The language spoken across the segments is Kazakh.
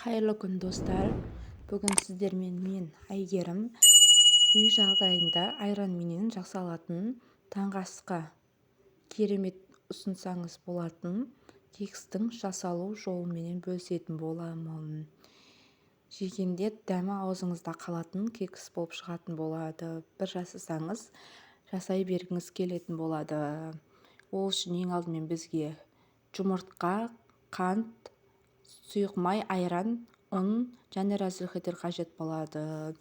Қайырлы күн достар. Бүгін сіздермен мен Әйгерім үй жағдайында айранменен жасалатын таңғы асқа керемет ұсынсаңыз болатын кекстің жасалу жолымен бөлісетін боламын. Жегенде дәмі аузыңызда қалатын кекс болып шығатын болады. Бір жасасаңыз жасай бергіңіз келетін болады. Ол үшін ең алдымен бізге жұмыртқа, қант, сұйық май, айран, ұн және разрыхитель қажет болады.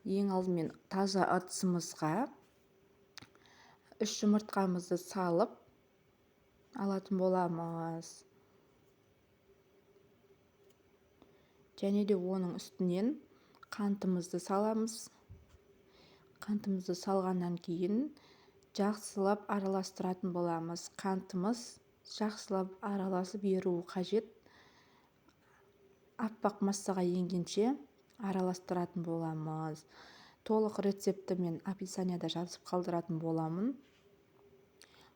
Ең алдымен таза ыдысымызға 3 жұмыртқамызды салып алатын боламыз. Және де оның үстінен қантымызды саламыз. Қантымызды салғаннан кейін жақсылап араластыратын боламыз. Қантымыз жақсылап араласып еруі қажет. Аппақ массаға енгенше араластыратын боламыз. Толық рецепті мен описанияда жазып қалдыратын боламын.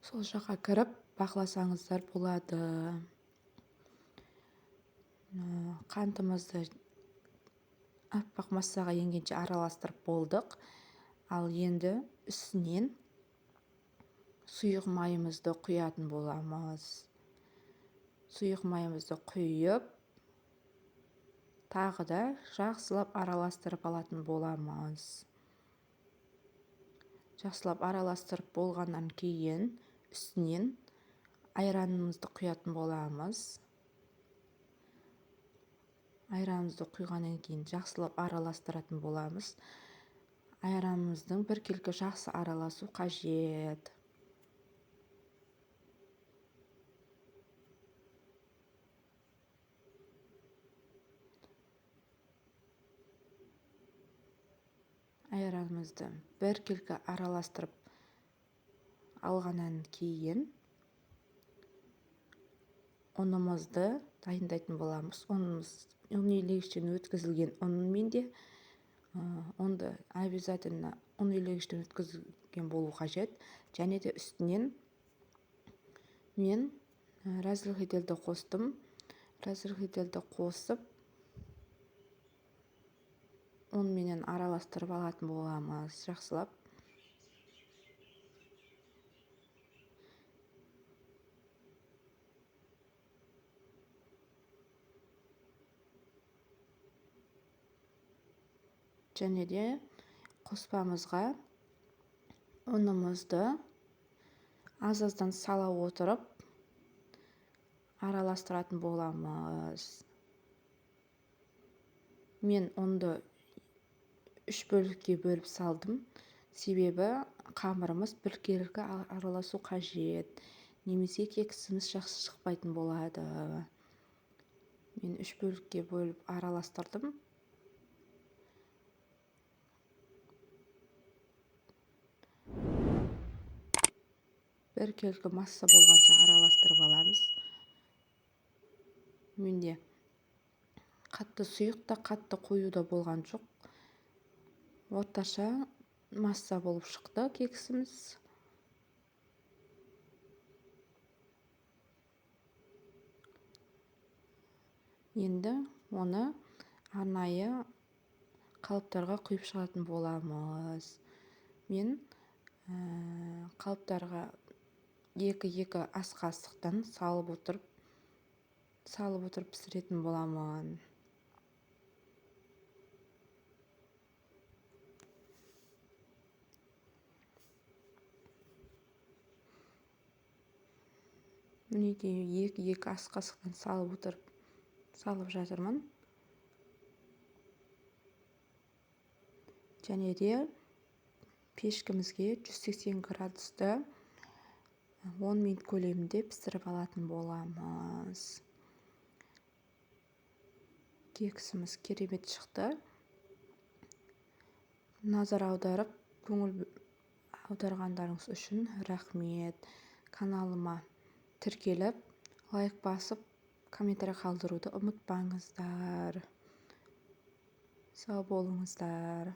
Сол жаққа кіріп бақыласаңыздар болады. Қантымызды аппақ массаға енгенше араластырып болдық. Ал енді үстінен сұйық майымызды құятын боламыз. Сұйық майымызды құйып, тағы да жақсылап араластырып алатын боламыз. Жақсылап араластырып болғаннан кейін үстінен айранымызды құятын боламыз. Айранымызды құйғаннан кейін жақсылап араластыратын боламыз. Айранымыздың біркелкі жақсы араласу қажет. Айранымызды біркелкі араластырып алғаннан кейін ұнымызды дайындайтын боламыз. ұн илегіштен өткізілген ұнмен де ұнды обязательно ұн илегіштен өткізілген болу қажет. Және де үстінен мен разрыхительді қостым. Разрыхительді қосып ұнменен араластырып алатын боламыз жақсылап. Және де қоспамызға ұнымызды аз-аздан сала отырып араластыратын боламыз. Мен ұнды 3 бөлікке бөліп салдым. Себебі қамырымыз біркелкі араласу қажет. Немесе кексіміз жақсы шықпайтын болады. Мен 3 бөлікке бөліп араластырдым. Біркелкі масса болғанша араластырып аламыз. Менде қатты сұйық та қатты қою да болған жоқ. Орташа масса болып шықты кексіміз. Енді оны арнайы қалыптарға құйып шығатын боламыз. Мен қалыптарға 2 ас қасықтан салып отырып пісіретін боламын. Мінекей 2 ас қасықтан салып жатырмын. Және де пешкімізге 180 градуста 10 минут көлемінде пісіріп алатын боламыз. Кексіміз керемет шықты. Назар аударып, көңіл аударғандарыңыз үшін рахмет. Каналыма тіркеліп, лайк басып, комментарий қалдыруды ұмытпаңыздар. Сау болыңыздар.